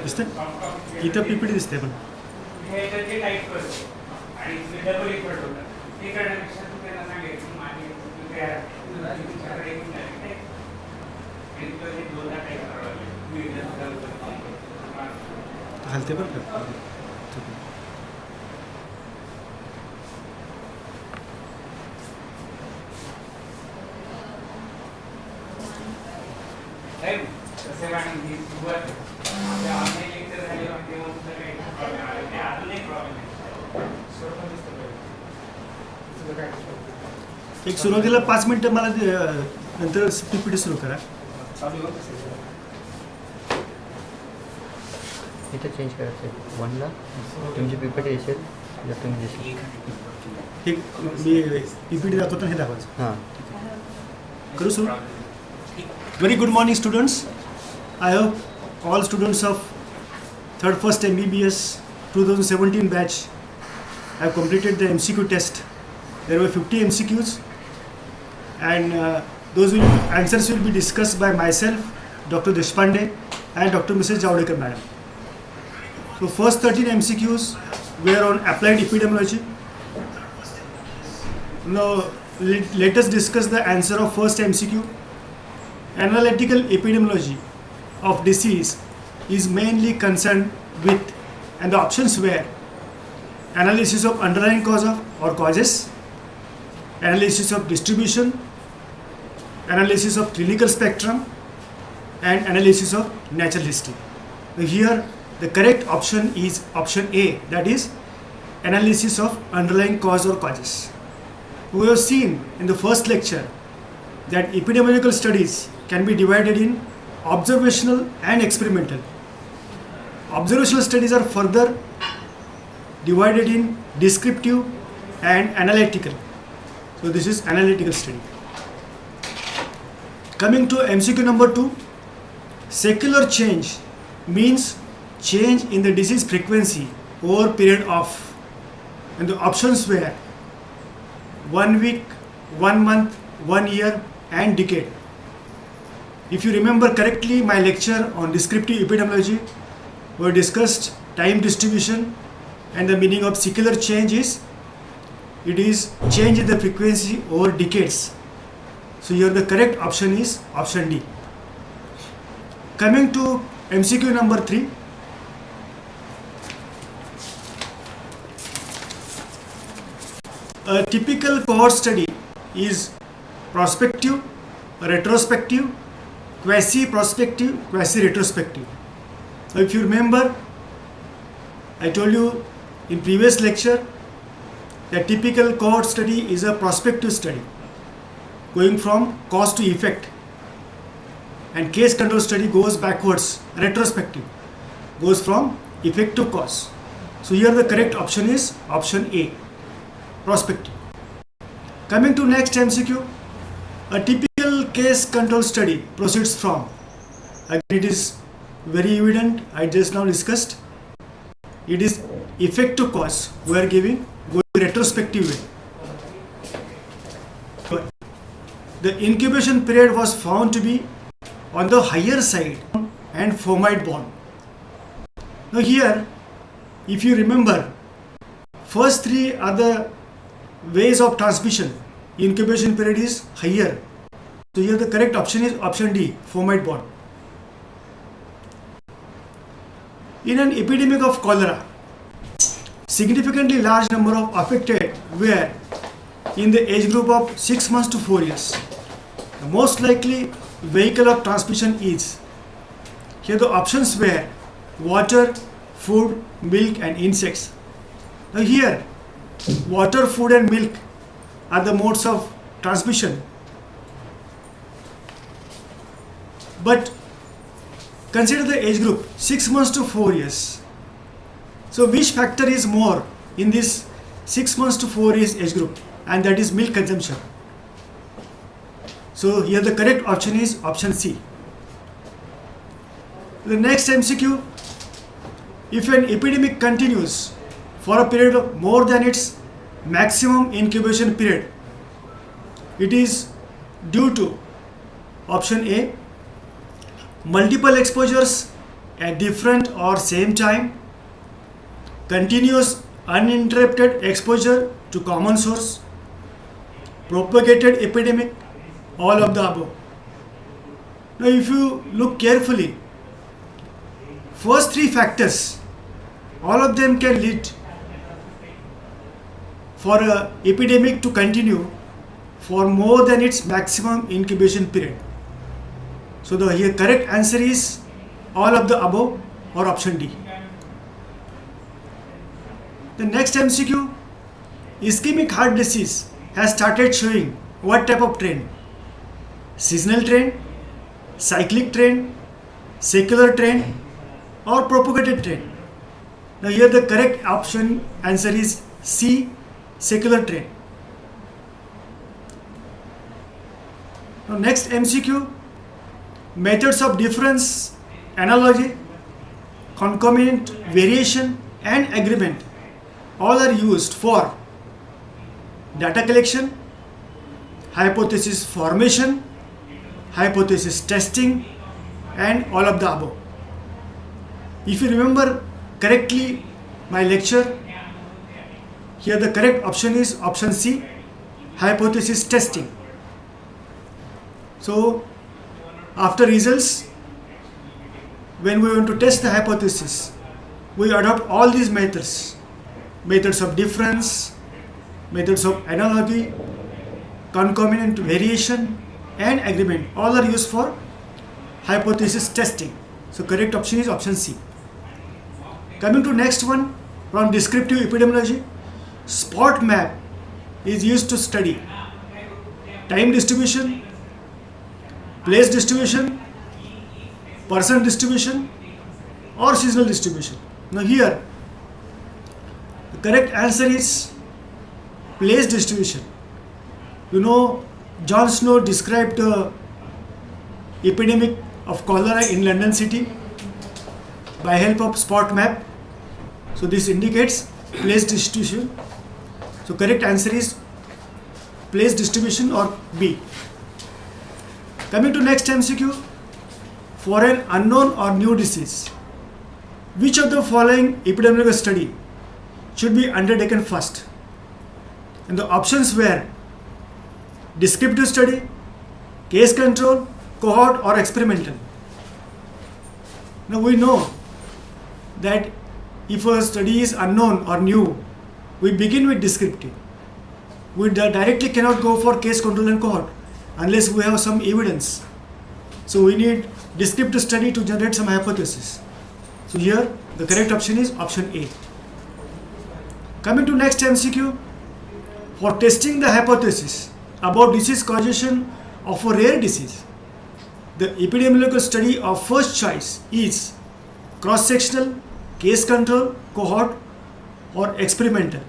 दिसते इथं पीपीटी दिसते पण हलते बरं का एक सुरुवातीला 5 मिनिटं मला नंतर पीपीटी सुरू करा इथं चेंज करायचं 1 ला तुमची पीपीटी असेल जर तुम्ही दिसेल एक मी पीपीटी दाखवतो हे दाखवायचं हां करू सुरू Very good morning students. I hope all students of 3rd first MBBS 2017 batch have completed the MCQ test. There were 50 MCQs and those answers will be discussed by myself, Dr. Deshpade and Dr. Mrs. Javadekar madam. So first 13 MCQs were on applied epidemiology. Now let us discuss the answer of first MCQ. Analytical epidemiology of disease is mainly concerned with, and the options were analysis of underlying cause of or causes, analysis of distribution, analysis of clinical spectrum, and analysis of natural history. Now here the correct option is option A, that is analysis of underlying cause or causes. We have seen in the first lecture that epidemiological studies can be divided in observational and experimental. Observational studies are further divided in descriptive and analytical. So this is analytical study. Coming to MCQ number 2, secular change means change in the disease frequency over period of, and the options were 1 week, 1 month, 1 year and decade. If you remember correctly, my lecture on descriptive epidemiology were discussed time distribution, and the meaning of secular change is it is change in the frequency over decades. So here the correct option is option D. Coming to MCQ number 3, a typical cohort study is prospective, retrospective, quasi-prospective, quasi-retrospective. Now if you remember, I told you in previous lecture that typical cohort study is a prospective study going from cause to effect, and case control study goes backwards, retrospective, goes from effect to cause. So here the correct option is option A, prospective. Coming to next MCQ, a typical case control study proceeds from, again it is very evident, I just now discussed, it is effect to cause, we are going retrospective way. The incubation period was found to be on the higher side and fomite borne. Now here, if you remember, first 3 are the ways of transmission. Incubation period is higher. So here the correct option is option D, fomite borne. In an epidemic of cholera, significantly large number of affected were in the age group of 6 months to 4 years. The most likely vehicle of transmission is, here the options were water, food, milk and insects. Now here, water, food and milk are the modes of transmission. But consider the age group 6 months to 4 years. So which factor is more in this 6 months to 4 years age group? And that is milk consumption. So here the correct option is option C. The next MCQ, if an epidemic continues for a period of more than its maximum incubation period, it is due to Option A, multiple exposures at different or same time, continuous uninterrupted exposure to common source, propagated epidemic, all of the above. Now if you look carefully, first three factors, all of them can lead for an epidemic to continue for more than its maximum incubation period. So the here correct answer is all of the above or option D. The next MCQ, ischemic heart disease has started showing what type of trend? Seasonal trend, cyclic trend, secular trend, or propagated trend. Now here the correct option answer is C, secular trend. Now next MCQ, methods of difference, analogy, concomitant variation and agreement all are used for data collection, hypothesis formation, hypothesis testing, and all of the above. If you remember correctly my lecture, here the correct option is option C, hypothesis testing. So after results, when we want to test the hypothesis, we adopt all these methods. Methods of difference, methods of analogy, concomitant variation and agreement all are used for hypothesis testing. So correct option is option C. Coming to next one, from descriptive epidemiology, spot map is used to study time distribution, place distribution, person distribution or seasonal distribution. Now here the correct answer is place distribution. You know, John Snow described the epidemic of cholera in London city by help of spot map. So this indicates place distribution. So correct answer is place distribution or B. Coming to next MCQ, for an unknown or new disease, which of the following epidemiological study should be undertaken first? And the options were descriptive study, case control, cohort or experimental. Now we know that if a study is unknown or new, we begin with descriptive. We directly cannot go for case control and cohort unless we have some evidence. So we need descriptive study to generate some hypothesis. So here the correct option is option A. Coming to next MCQ, for testing the hypothesis about disease causation of a rare disease, the epidemiological study of first choice is cross-sectional, case control, cohort or experimental.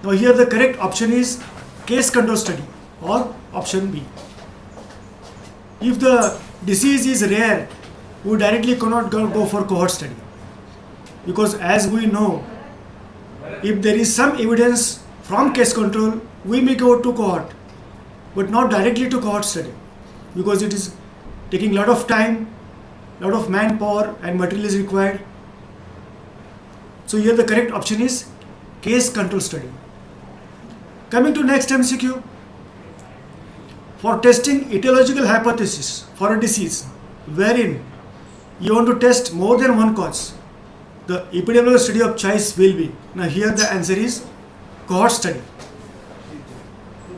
Now here the correct option is case control study or option B. If the disease is rare, we directly cannot go for cohort study, because as we know, if there is some evidence from case control, we may go to cohort, but not directly to cohort study, because it is taking lot of time, lot of manpower and material is required. So here the correct option is case control study. Coming to next MCQ, for testing etiological hypothesis for a disease wherein you want to test more than one cause, the epidemiological study of choice will be, now here the answer is cohort study.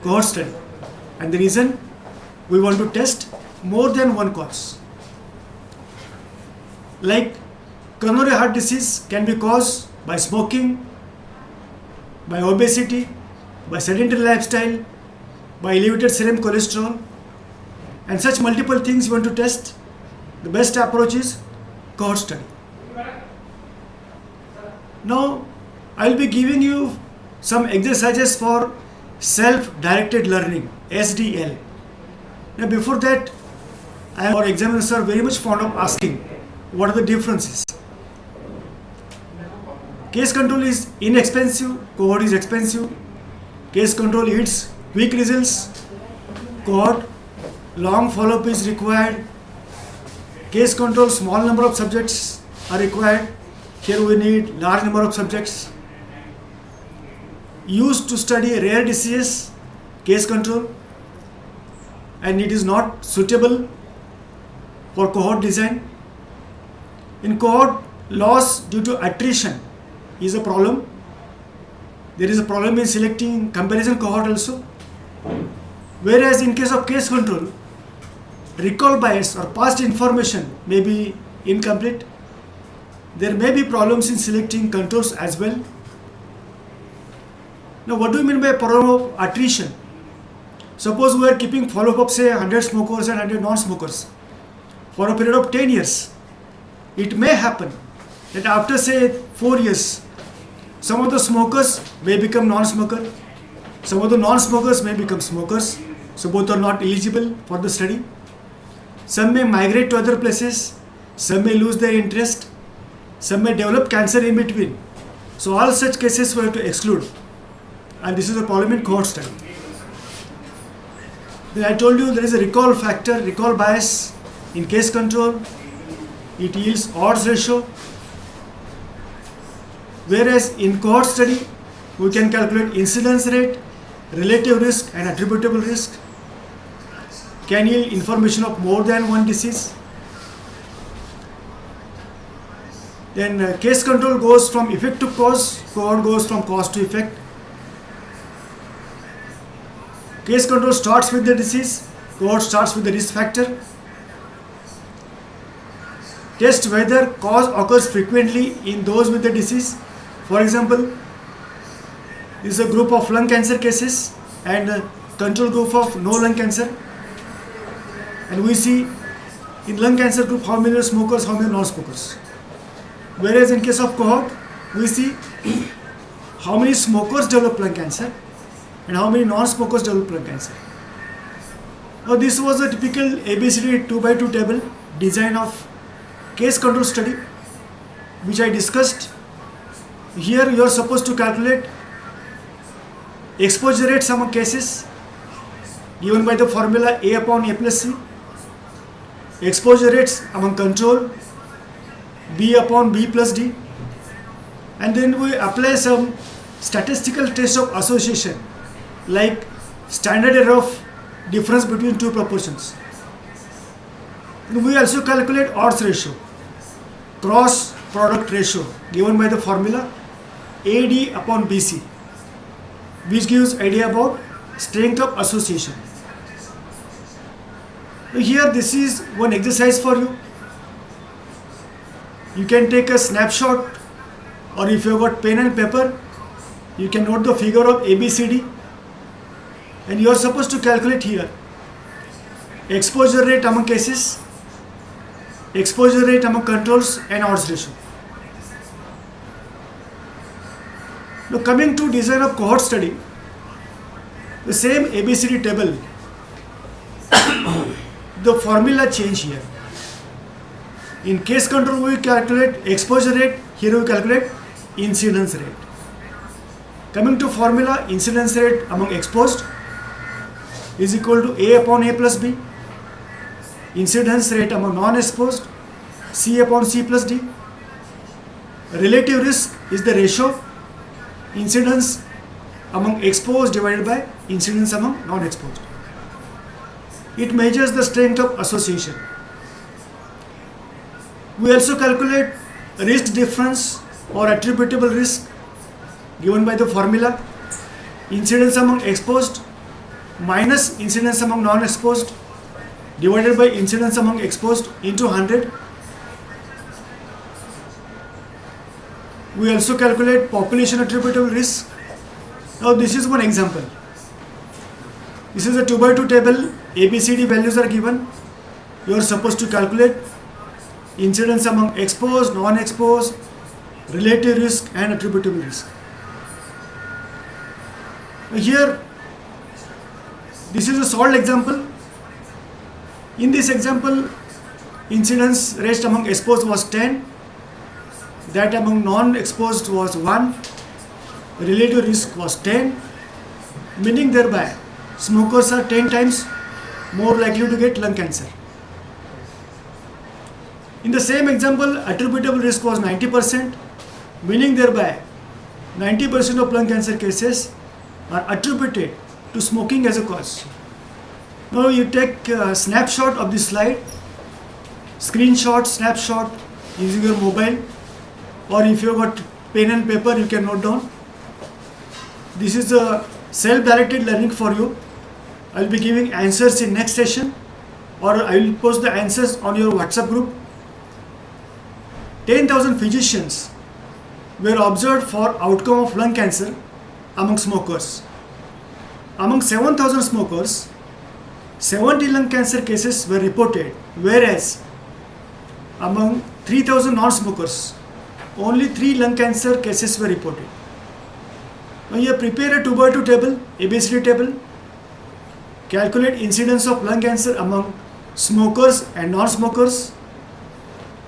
Cohort study. And the reason, we want to test more than one cause. Like coronary heart disease can be caused by smoking, by obesity, by sedentary lifestyle, by elevated serum cholesterol, and such multiple things you want to test. The best approach is cohort study. Now I will be giving you some exercises for self-directed learning, SDL. Now before that, our examiners are very much fond of asking what are the differences. Case control is inexpensive, cohort is expensive. Case control yields quick results, cohort long follow-up is required. Case control, small number of subjects are required. Here we need large number of subjects. Used to study rare diseases, case control, and it is not suitable for cohort design. In cohort, loss due to attrition is a problem. There is a problem in selecting comparison cohort also. Whereas in case of case control, recall bias or past information may be incomplete. There may be problems in selecting controls as well. Now, what do you mean by problem of attrition? Suppose we are keeping follow-up of say 100 smokers and 100 non-smokers for a period of 10 years. It may happen that after say 4 years, some of the smokers may become non-smoker, some of the non-smokers may become smokers, so both are not eligible for the study. Some may migrate to other places, some may lose their interest, some may develop cancer in between. So all such cases we have to exclude, and this is a problem in cohort study. Then I told you there is a recall factor, recall bias in case control. It yields odds ratio. Whereas in cohort study, we can calculate incidence rate, relative risk and attributable risk, can yield information of more than one disease. Then case control goes from effect to cause, cohort goes from cause to effect. Case control starts with the disease, cohort starts with the risk factor. Test whether cause occurs frequently in those with the disease. For example, this is a group of lung cancer cases and a control group of no lung cancer. And we see in lung cancer group how many are smokers, how many are non-smokers. Whereas in case of cohort, we see how many smokers develop lung cancer and how many non-smokers develop lung cancer. Now this was a typical ABCD 2x2 table design of case control study which I discussed. Here you are supposed to calculate exposure rates among cases given by the formula A upon A plus C, exposure rates among control B upon B plus D, and then we apply some statistical test of association like standard error of difference between two proportions. And we also calculate odds ratio, cross product ratio given by the formula AD upon BC, which gives idea about strength of association. Here this is one exercise for you. You can take a snapshot, or if you have got pen and paper, you can note the figure of ABCD, and you are supposed to calculate here exposure rate among cases, exposure rate among controls and odds ratio. Now coming to design of cohort study, the same ABCD table, the formula change here. In case control we calculate exposure rate, here we calculate incidence rate. Coming to formula, incidence rate among exposed is equal to A upon A plus B, incidence rate among non-exposed C upon C plus D. Relative risk is the ratio incidence among exposed divided by incidence among non-exposed. It measures the strength of association. We also calculate risk difference or attributable risk given by the formula incidence among exposed minus incidence among non-exposed divided by incidence among exposed into 100. We also calculate population attributable risk. Now this is one example. This is a 2x2 table. ABCD values are given. You are supposed to calculate incidence among exposed, non-exposed, relative risk and attributable risk. Here, this is a solved example. In this example, incidence rate among exposed was 10, that among non-exposed was 1, relative risk was 10, meaning thereby smokers are 10 times more likely to get lung cancer. In the same example, attributable risk was 90%, meaning thereby 90% of lung cancer cases are attributed to smoking as a cause. Now you take a snapshot of this slide, screenshot, snapshot using your mobile, or if you have got pen and paper you can note down. This is a self-directed learning for you. I will be giving answers in next session, or I will post the answers on your WhatsApp group. 10,000 physicians were observed for outcome of lung cancer among smokers. Among 7,000 smokers, 70 lung cancer cases were reported, whereas among 3,000 non-smokers, only 3 lung cancer cases were reported. Now you prepare a 2x2 table, ABCD table, calculate incidence of lung cancer among smokers and non-smokers,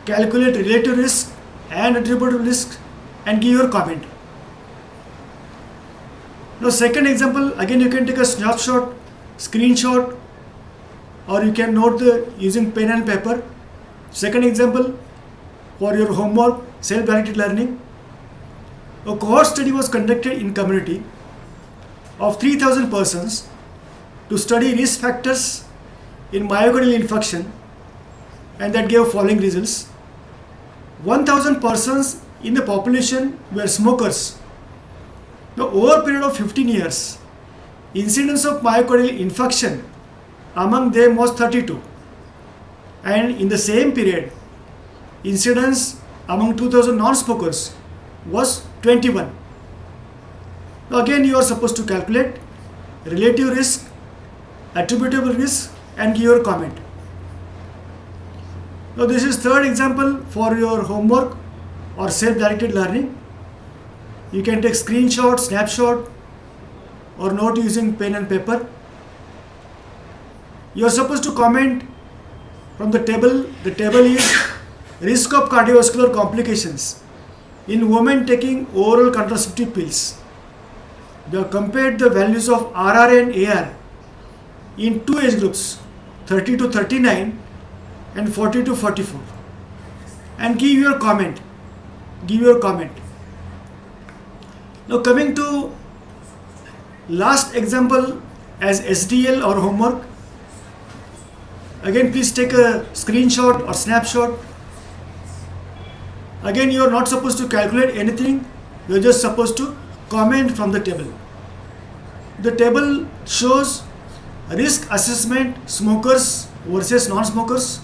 calculate relative risk and attributable risk, and give your comment. Now second example, again you can take a snapshot, screenshot, or you can note using pen and paper. Second example, for your homework, self-directed learning. A cohort study was conducted in community of 3,000 persons to study risk factors in myocardial infarction, and that gave following results. 1,000 persons in the population were smokers. Now, over a period of 15 years, incidence of myocardial infarction among them was 32, and in the same period, incidence among 2,000 non-smokers was 21. Now again you are supposed to calculate relative risk, attributable risk, and give your comment. Now this is third example for your homework or self-directed learning. You can take screenshot, snapshot, or note using pen and paper. You are supposed to comment from the table. The table is risk of cardiovascular complications in women taking oral contraceptive pills. They have compared the values of RR and AR in 2 age groups, 30 to 39 and 40 to 44, and give your comment. Now coming to last example as SDL or homework. Again please take a screenshot or snapshot. Again you are not supposed to calculate anything, you are just supposed to comment from the table. The table shows risk assessment, smokers versus non-smokers.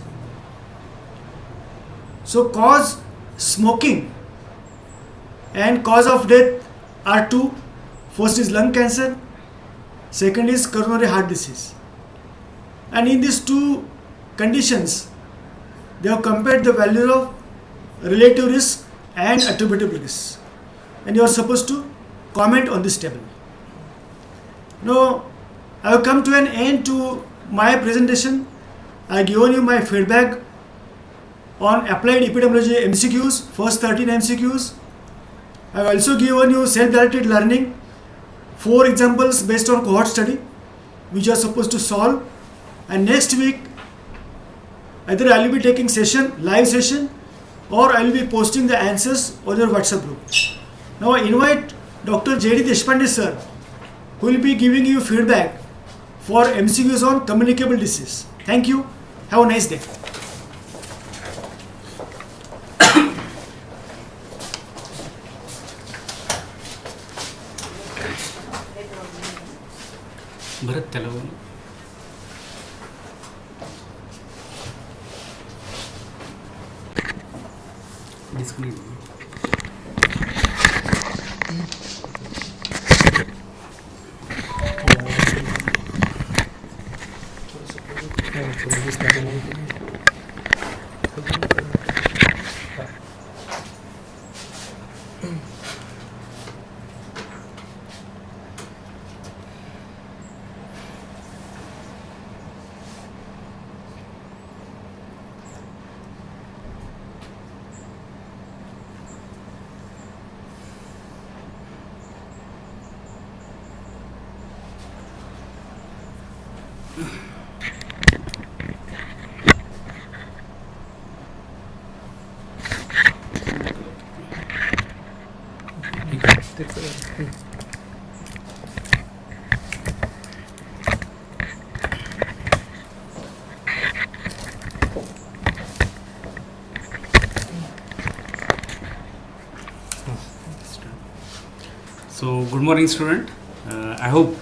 So cause smoking and cause of death are 2. First is lung cancer, second is coronary heart disease. And in these 2 conditions, they have compared the value of relative risk and attributable risk, and you are supposed to comment on this table. Now I have come to an end to my presentation. I have given you my feedback on applied epidemiology MCQs, first 13 MCQs. I have also given you self-directed learning, 4 examples based on cohort study which you are supposed to solve, and next week either I will be taking live session, or I will be posting the answers on your WhatsApp group. Now I invite Dr. J.D. Deshpade sir, who will be giving you feedback for MCQs on communicable disease. Thank you. Have a nice day. Bharat Telugu disconnect So, good morning, student. I hope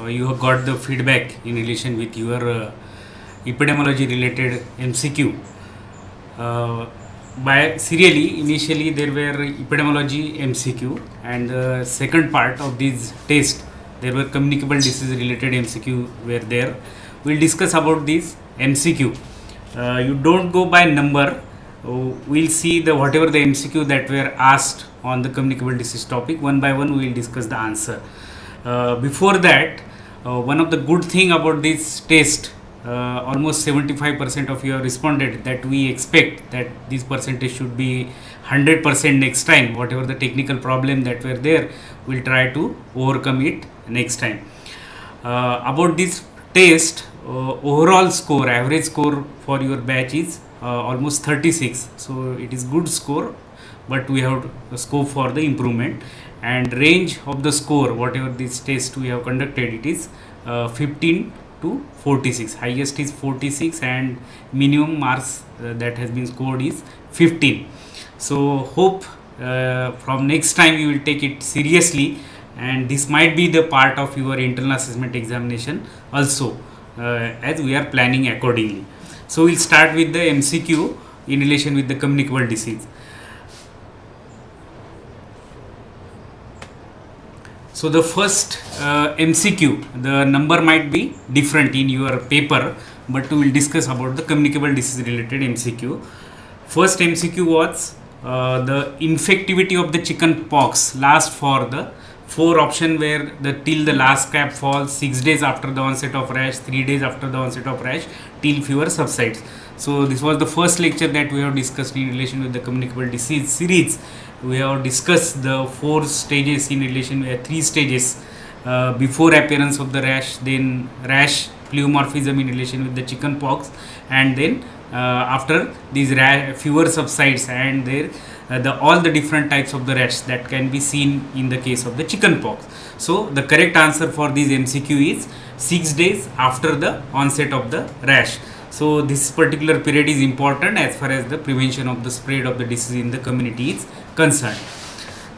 you have got the feedback in relation with your epidemiology related MCQ. By serially, initially there were epidemiology MCQ, and the second part of this test there were communicable disease related MCQ were there. We'll discuss about this MCQ. You don't go by number. We'll see the whatever the MCQ that were asked on the communicable disease topic. One by one we will discuss the answer. Before that, one of the good thing about this test, almost 75% of you have responded that we expect that this percentage should be 100% next time. Whatever the technical problem that were there, we'll try to overcome it next time. About this test, overall score, average score for your batch is almost 36. So it is good score, but we have scope for the improvement, and range of the score whatever this test we have conducted, it is 15 to 46. Highest is 46 and minimum marks that has been scored is 15. So hope from next time you will take it seriously, and this might be the part of your internal assessment examination also, as we are planning accordingly. So we'll start with the MCQ in relation with the communicable disease. So the first MCQ, the number might be different in your paper, but we will discuss about the communicable disease related MCQ. First MCQ was the infectivity of the chicken pox lasts for the 4 option where the till the last cap falls, 6 days after the onset of rash, 3 days after the onset of rash, till fever subsides. So this was the first lecture that we have discussed in relation with the communicable disease series. We have discussed the 4 stages in relation with 3 stages before appearance of the rash, then rash pleomorphism in relation with the chicken pox, and then after these fever subsides, and there all the different types of the rash that can be seen in the case of the chicken pox. So the correct answer for this MCQ is 6 days after the onset of the rash. So this particular period is important as far as the prevention of the spread of the disease in the community is concerned.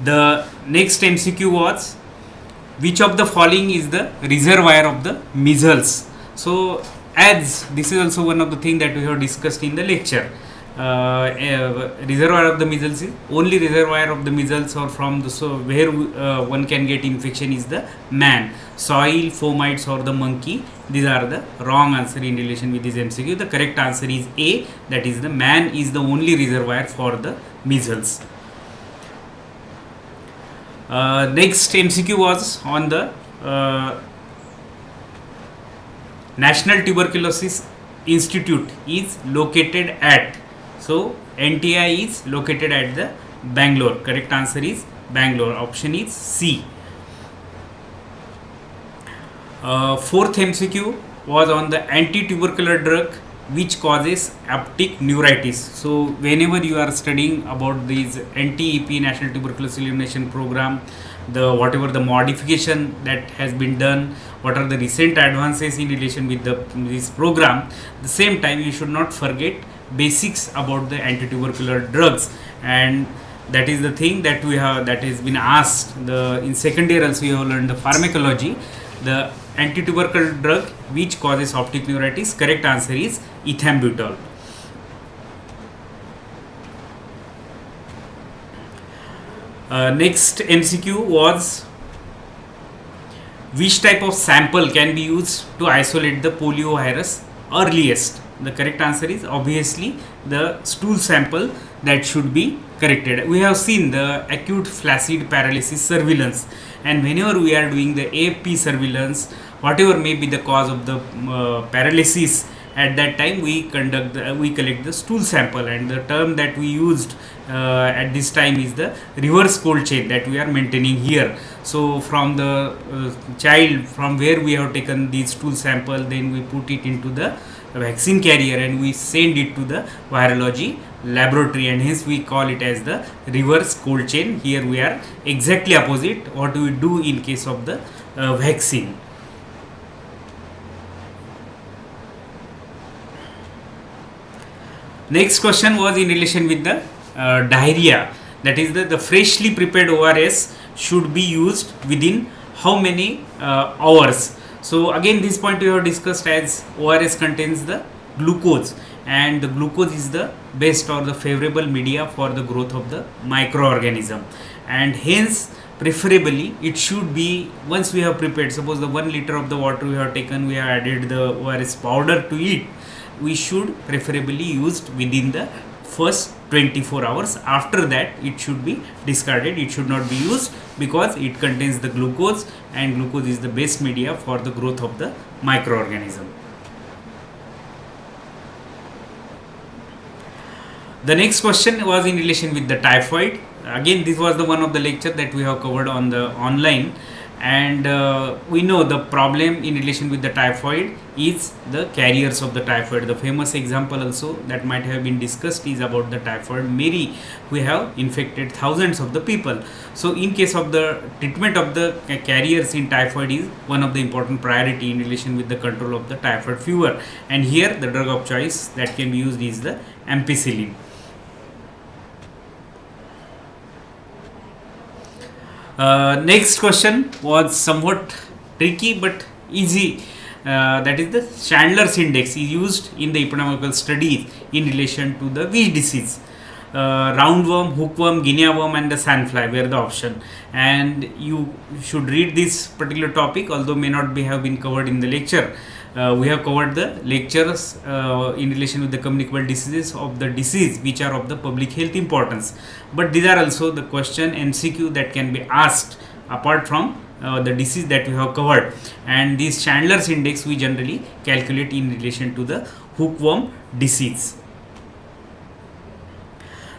The next MCQ was, which of the following is the reservoir of the measles? So as this is also one of the things that we have discussed in the lecture. Reservoir of the measles is only reservoir of the measles, or from the where one can get infection is the man, soil, fomites, or the monkey. These are the wrong answer in relation with this MCQ. The correct answer is A, that is the man is the only reservoir for the measles. Next MCQ was on the National Tuberculosis Institute is located at. So NTI is located at the Bangalore. Correct answer is Bangalore. Option is C. Fourth MCQ was on the anti-tubercular drug which causes optic neuritis. So whenever you are studying about these NTEP, National Tuberculosis Elimination Program, the whatever the modification that has been done, what are the recent advances in relation with this program, the same time you should not forget basics about the anti-tubercular drugs, and that is the thing that we have, that has been asked in second year also. You have learned the pharmacology, the anti-tubercular drug which causes optic neuritis. Correct answer is ethambutol. Next MCQ was, which type of sample can be used to isolate the polio virus earliest? The correct answer is obviously the stool sample that should be corrected. We have seen the acute flaccid paralysis surveillance, and whenever we are doing the AFP surveillance, whatever may be the cause of the paralysis, at that time we collect the stool sample, and the term that we used at this time is the reverse cold chain that we are maintaining here. So from the child from where we have taken the stool sample, then we put it into the vaccine carrier and we send it to the virology laboratory, and hence we call it as the reverse cold chain. Here we are exactly opposite what we do in case of the vaccine. Next question was in relation with the diarrhea, that is the freshly prepared ORS should be used within how many hours. So again this point we have discussed, as ORS contains the glucose, and the glucose is the best or the favorable media for the growth of the microorganism, and hence preferably it should be, once we have prepared, suppose the 1 liter of the water we have taken, we have added the ORS powder to it, we should preferably used within the first 24 hours. After that it should be discarded, it should not be used, because it contains the glucose, and glucose is the best media for the growth of the microorganism. The next question was in relation with the typhoid. Again this was the one of the lecture that we have covered on the online, and we know the problem in relation with the typhoid is the carriers of the typhoid. The famous example also that might have been discussed is about the typhoid Mary, who have infected thousands of the people. So in case of the treatment of the carriers in typhoid is one of the important priority in relation with the control of the typhoid fever, and here the drug of choice that can be used is the ampicillin. Next question was somewhat tricky but easy, that is the Chandler's index is used in the epidemiological studies in relation to the which disease? Roundworm, hookworm, guinea worm and the sandfly were the option, and you should read this particular topic, although may not be have been covered in the lecture. We have covered the lectures in relation with the communicable diseases of the disease which are of the public health importance, but these are also the question MCQ that can be asked apart from the disease that we have covered, and this Chandler's index we generally calculate in relation to the hookworm disease.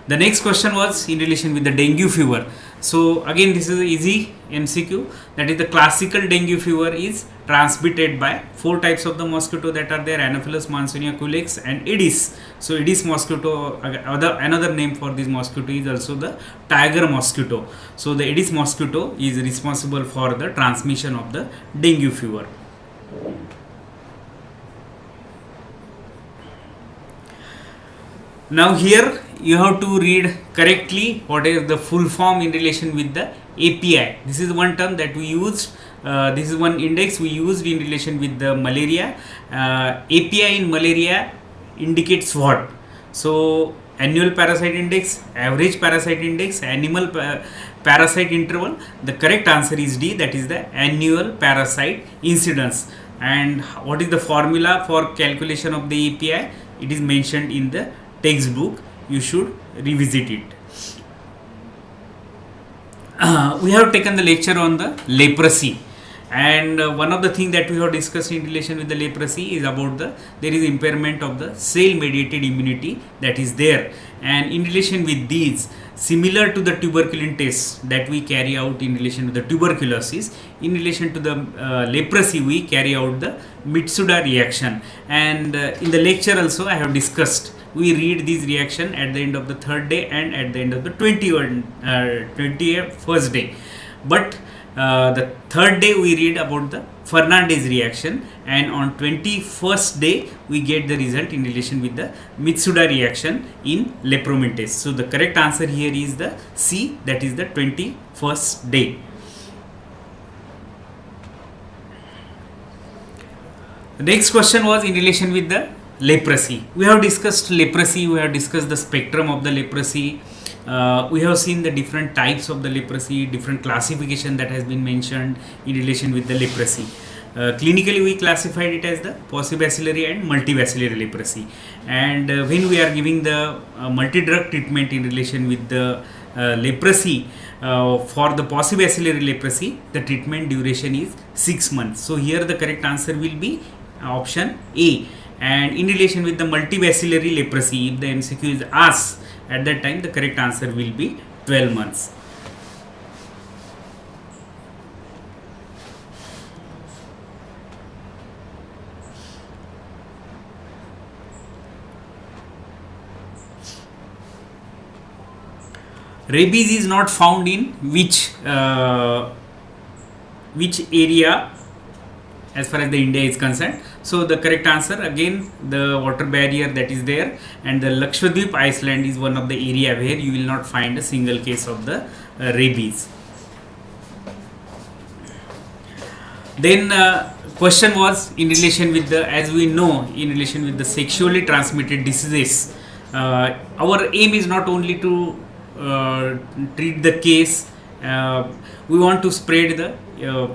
The next question was in relation with the dengue fever. So again this is an easy MCQ, that is the classical dengue fever is transmitted by 4 types of the mosquito that are there: Anopheles, Mansonia, Culex and Aedes. So Aedes mosquito, another name for this mosquito is also the tiger mosquito. So the Aedes mosquito is responsible for the transmission of the dengue fever. Now here you have to read correctly what is the full form in relation with the API. This is one term that we used, this is one index we used in relation with the malaria. API in malaria indicates what? So annual parasite index, average parasite index, animal parasite interval. The correct answer is D, that is the annual parasite incidence. And what is the formula for calculation of the API? It is mentioned in the textbook, you should revisit it. We have taken the lecture on the leprosy, and one of the things that we have discussed in relation with the leprosy is about there is impairment of the cell mediated immunity that is there, and in relation with these, similar to the tuberculin tests that we carry out in relation to the tuberculosis, in relation to the leprosy we carry out the Mitsuda reaction, and in the lecture also I have discussed, we read this reaction at the end of the 3rd day and at the end of the 21st day, but the 3rd day we read about the Fernandez reaction, and on 21st day we get the result in relation with the Mitsuda reaction in lepromintes. So the correct answer here is the C, that is the 21st day. The next question was in relation with the leprosy. We have discussed leprosy, we have discussed the spectrum of the leprosy, we have seen the different types of the leprosy, different classification that has been mentioned in relation with the leprosy. Clinically we classified it as the paucibacillary and multibacillary leprosy, and when we are giving the multi-drug treatment in relation with the leprosy, for the paucibacillary leprosy the treatment duration is 6 months. So here the correct answer will be option A. And in relation with the multibacillary leprosy, if the MCQ is asked, at that time the correct answer will be 12 months. Rabies is not found in which area as far as the India is concerned. So the correct answer again, the water barrier that is there, and the Lakshadweep Iceland is one of the area where you will not find a single case of the rabies. Then question was in relation with the, as we know, in relation with the sexually transmitted diseases. Our aim is not only to treat the case, we want to spread the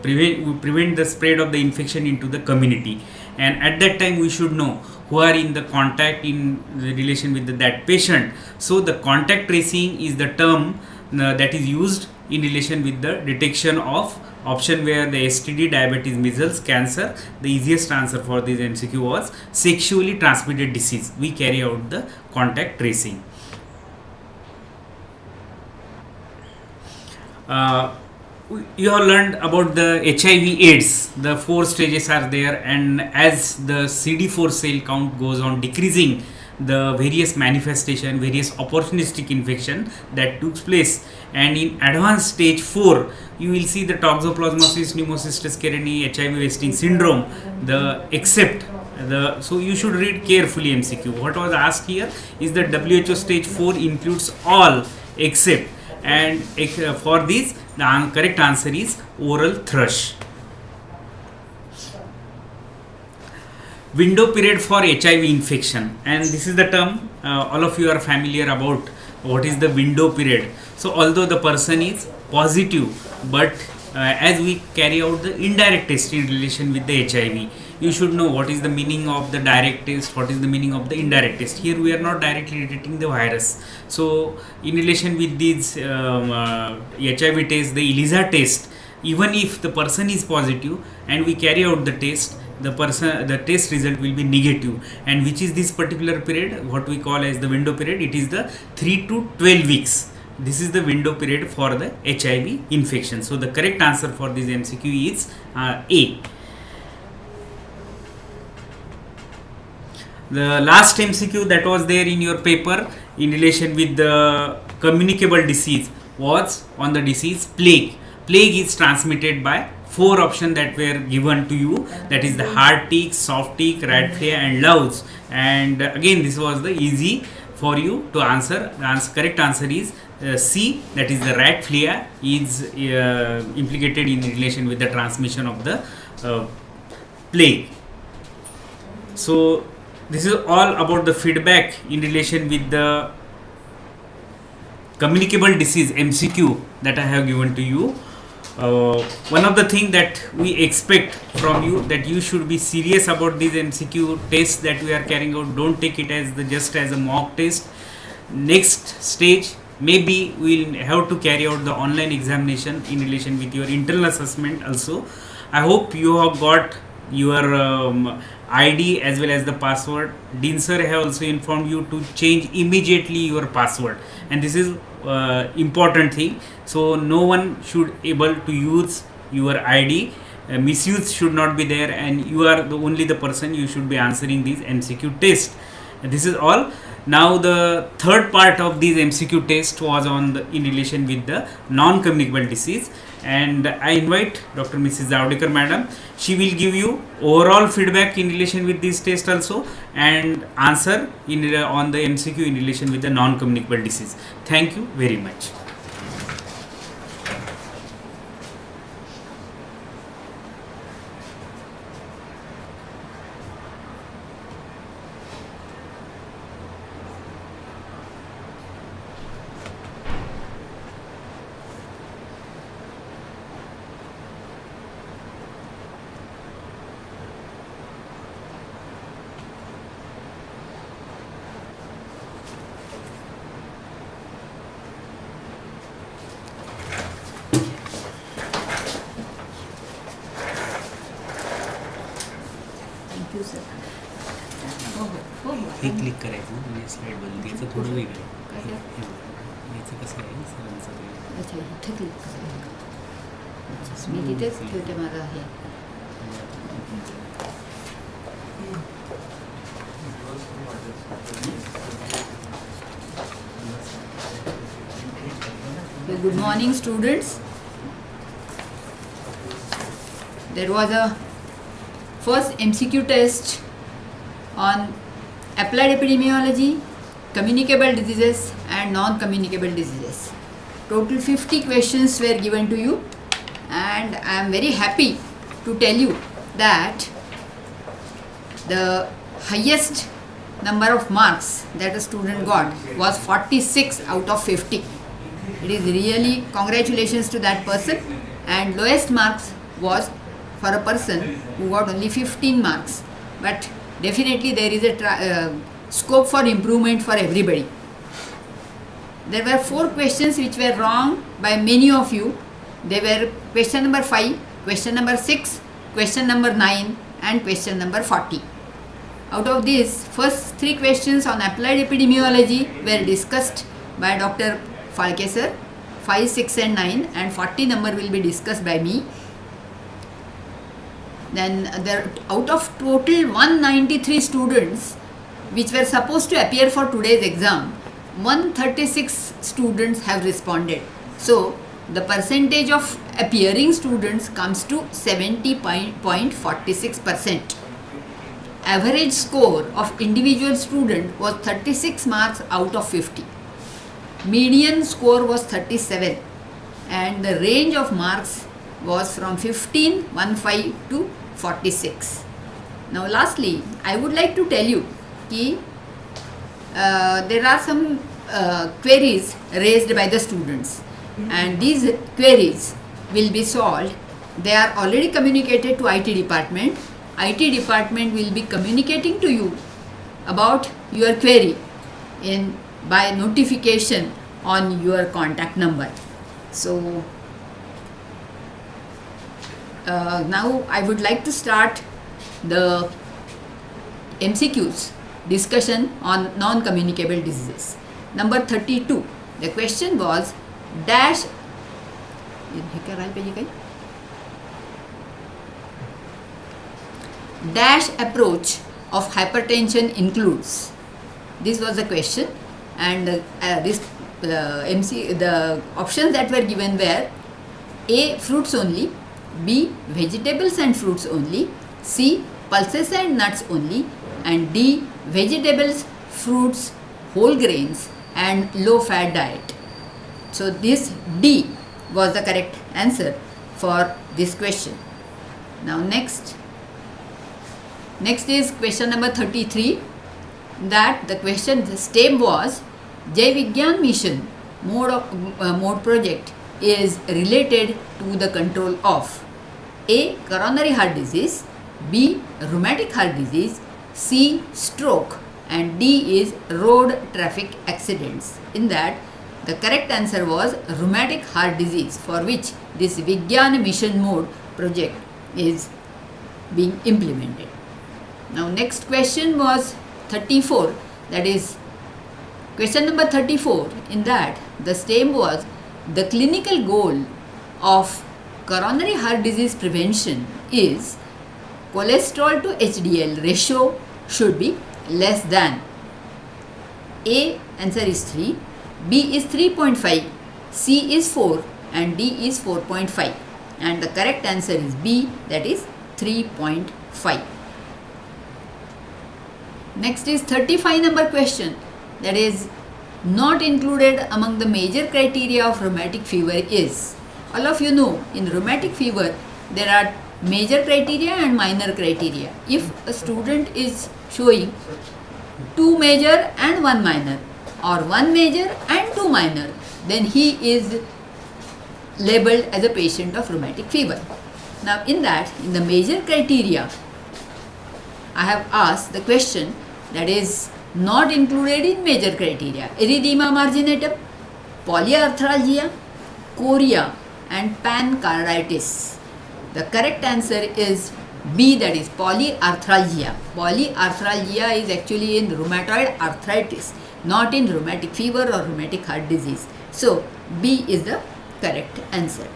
prevent the spread of the infection into the community, and at that time we should know who are in the contact in relation with that patient. So the contact tracing is the term that is used in relation with the detection of option where the STD, diabetes, measles, cancer. The easiest answer for this MCQ was sexually transmitted disease. We carry out the contact tracing. You have learned about the HIV AIDS. The 4 stages are there, and as the CD4 cell count goes on decreasing, the various manifestation, various opportunistic infection that took place, and in advanced stage 4 you will see the toxoplasmosis, pneumocystis carinii, HIV wasting syndrome, the except the, so you should read carefully MCQ. What was asked here is that WHO stage 4 includes all except, and for this the correct answer is oral thrush. Window period for HIV infection, and this is the term all of you are familiar about. What is the window period? So although the person is positive, but as we carry out the indirect test in relation with the HIV, you should know what is the meaning of the direct test, what is the meaning of the indirect test. Here we are not directly detecting the virus. So in relation with these HIV test, the ELISA test, even if the person is positive and we carry out the test, the test result will be negative. And which is this particular period, what we call as the window period? It is the 3 to 12 weeks. This is the window period for the HIV infection. So the correct answer for this MCQ is A. The last MCQ that was there in your paper in relation with the communicable disease was on the disease plague. Plague is transmitted by 4 options that were given to you, that is the hard tick, soft tick, rat flea and louse. And again, this was the easy for you to answer. The correct answer is C, that is the rat flea is implicated in relation with the transmission of the plague. So this is all about the feedback in relation with the communicable disease MCQ that I have given to you. One of the things that we expect from you, that you should be serious about these MCQ tests that we are carrying out. Don't take it as just as a mock test. Next stage, maybe we will have to carry out the online examination in relation with your internal assessment also. I hope you have got your ID as well as the password. Dean sir have also informed you to change immediately your password, and this is important thing. So no one should able to use your ID. Misuse should not be there, and you are only the person you should be answering these MCQ test. This is all. Now the third part of this MCQ test was on in relation with the non-communicable disease, and I invite Dr. Mrs. Javadekar madam. She will give you overall feedback in relation with this test also, and answer on the MCQ in relation with the non-communicable disease. Thank you very much. हे click करायचं म्हणजे slide बदलते, याचं थोडं वेगळं आहे. याचं कसं आहे सरांचं अच्छा इथे क्लिक करायचं. मी तिथेच ठेवते माझं हे. good morning, students. There was a first MCQ test on applied epidemiology, communicable diseases and non-communicable diseases. Total 50 questions were given to you, and I am very happy to tell you that the highest number of marks that a student got was 46 out of 50. It is really congratulations to that person, and lowest marks was for a person who got only 15 marks. But definitely there is a scope for improvement for everybody. There were 4 questions which were wrong by many of you. They were question number 5, question number 6, question number 9 and question number 40. Out of these, first 3 questions on applied epidemiology were discussed by Dr. Phalke sir. 5, 6 and 9, and 40 number will be discussed by me. Then there, out of total 193 students which were supposed to appear for today's exam, 136 students have responded. So the percentage of appearing students comes to 70.46%. Average score of individual student was 36 marks out of 50. Median score was 37, and the range of marks was from 15 to 46. Now lastly, I would like to tell you that there are some queries raised by the students, and these queries will be solved. They are already communicated to IT department. IT department will be communicating to you about your query by notification on your contact number. So now I would like to start the MCQs discussion on non-communicable diseases. Number 32. The question was dash approach of hypertension includes. This was the question, and the options that were given were A. Fruits only, B. Vegetables and fruits only, C. Pulses and nuts only, and D. Vegetables, fruits, whole grains and low fat diet. So this D was the correct answer for this question. Now next is question number 33. That the question, the stem was Jai Vigyan mission mode project is related to the control of A. Coronary heart disease, B. Rheumatic heart disease, C. Stroke, and D is road traffic accidents. In that, the correct answer was rheumatic heart disease, for which this Vigyan mission mode project is being implemented. Now next question was 34, that is question number 34. In that, the same was the clinical goal of coronary heart disease prevention is cholesterol to HDL ratio should be less than. A answer is 3, B is 3.5, C is 4 and D is 4.5, and the correct answer is B, that is 3.5. Next is 35 number question, that is not included among the major criteria of rheumatic fever is. All of you know, in rheumatic fever there are major criteria and minor criteria. If a student is showing 2 major and 1 minor, or 1 major and 2 minor, then he is labeled as a patient of rheumatic fever. Now in that, in the major criteria, I have asked the question that is not included in major criteria: erythema marginatum, polyarthralgia, chorea and pancarditis. The correct answer is B, that is polyarthralgia. Polyarthralgia is actually in rheumatoid arthritis, not in rheumatic fever or rheumatic heart disease. So B is the correct answer.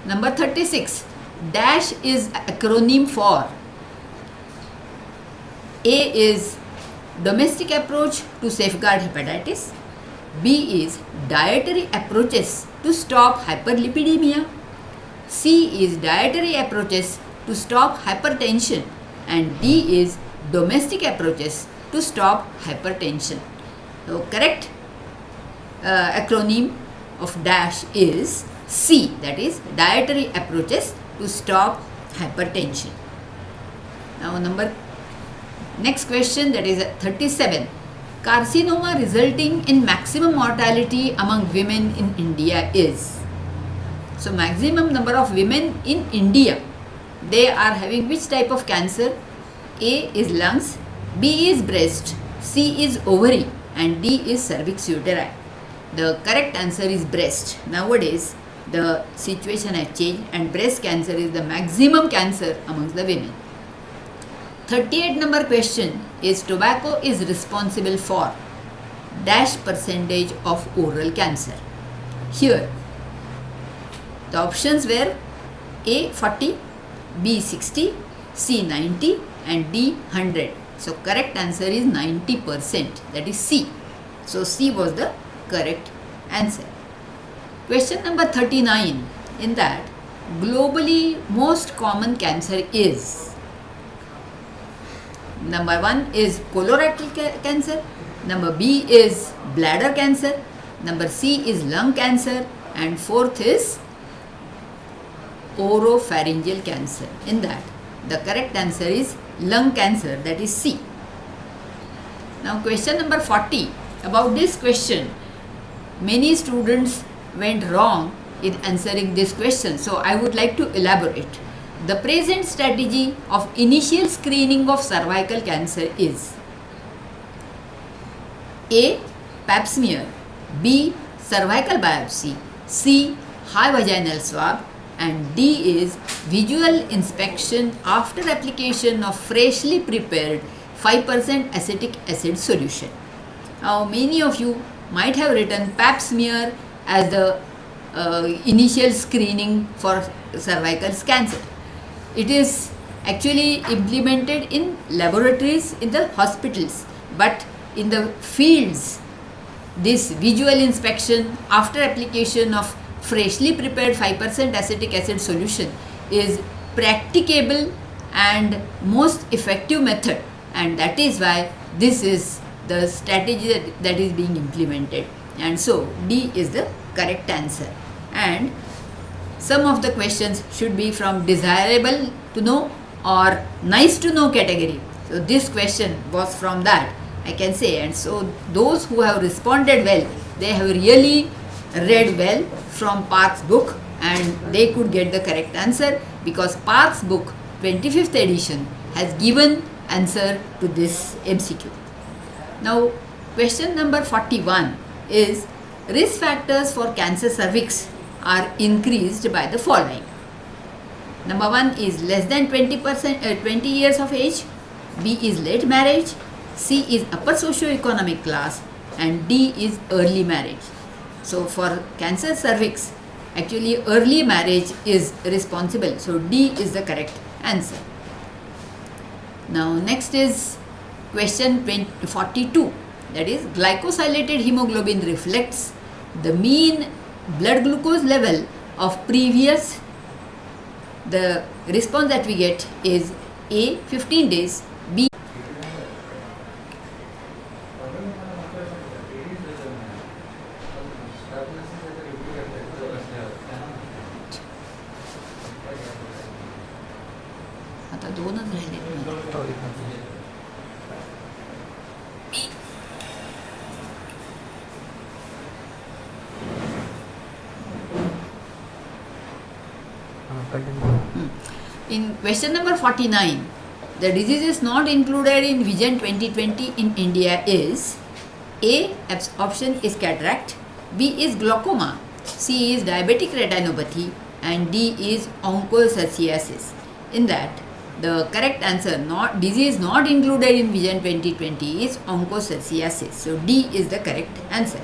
Number 36. Dash is acronym for. A is domestic approach to safeguard hepatitis, B is dietary approaches to stop hyperlipidemia. C is dietary approaches to stop hypertension. And D is domestic approaches to stop hypertension. So correct acronym of DASH is C, that is dietary approaches to stop hypertension. Now next question, that is 37. Carcinoma resulting in maximum mortality among women in India is. So maximum number of women in India, they are having which type of cancer? A is lungs, B is breast, C is ovary, and D is cervix uteri. The correct answer is breast. Nowadays the situation has changed and breast cancer is the maximum cancer amongst the women. 38 number question is tobacco is responsible for dash percentage of oral cancer. Here the options were A 40, B 60, C 90 and D 100. So correct answer is 90%, that is C. So C was the correct answer. Question number 39, in that globally most common cancer is. Number 1 is colorectal cancer, number B is bladder cancer, number C is lung cancer, and fourth is oropharyngeal cancer. In that the correct answer is lung cancer, that is C. Now question number 40. About this question, many students went wrong in answering this question, so I would like to elaborate. The present strategy of initial screening of cervical cancer is A. Pap smear, B. cervical biopsy, C. high vaginal swab, and D is visual inspection after application of freshly prepared 5% acetic acid solution. Now many of you might have written pap smear as the initial screening for cervical cancer. It is actually implemented in laboratories in the hospitals, but in the fields this visual inspection after application of freshly prepared 5% acetic acid solution is practicable and most effective method, and that is why this is the strategy that is being implemented, and so D is the correct answer. And some of the questions should be from desirable to know or nice to know category. So this question was from that, I can say, and so those who have responded well, they have really read well from Park's book and they could get the correct answer, because Park's book 25th edition has given answer to this MCQ. Now question number 41 is risk factors for cancer cervix are increased by the following. Number 1 is less than 20 years of age, B is late marriage, C is upper socio-economic class, and D is early marriage. So for cancer cervix, actually early marriage is responsible, so D is the correct answer. Now next is question 42, that is glycosylated hemoglobin reflects the mean blood glucose level of previous. The response that we get is A 15 days, B आता दोनच राहिले. In question number 49, the diseases not included in Vision 2020 in India is A. Option is cataract, B is glaucoma, C is diabetic retinopathy, and D is onchocerciasis. In that, the correct answer, disease not included in Vision 2020 is onchocerciasis. So D is the correct answer.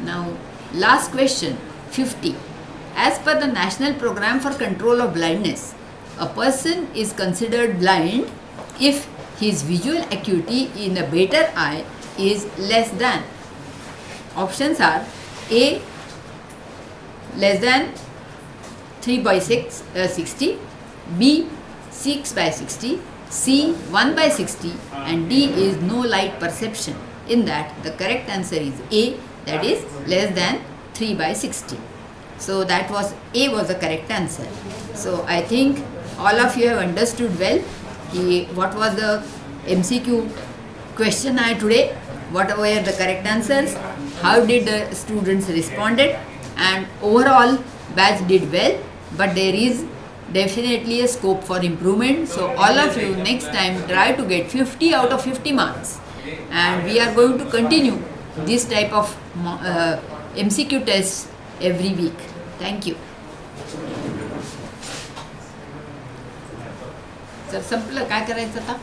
Now last question 50. As per the National Program for Control of Blindness, a person is considered blind if his visual acuity in a better eye is less than. Options are A less than 3 by 60, B 6 by 60, C 1 by 60, and D is no light perception. In that, the correct answer is A, that is less than 3 by 60. So that was A was the correct answer. So I think all of you have understood well what was the MCQ question today, what were the correct answers, how did the students responded, and overall batch did well, but there is definitely a scope for improvement. So all of you next time try to get 50 out of 50 marks, and we are going to continue this type of MCQ tests every week. Thank you. Sir संपलं, काय करायचं आता?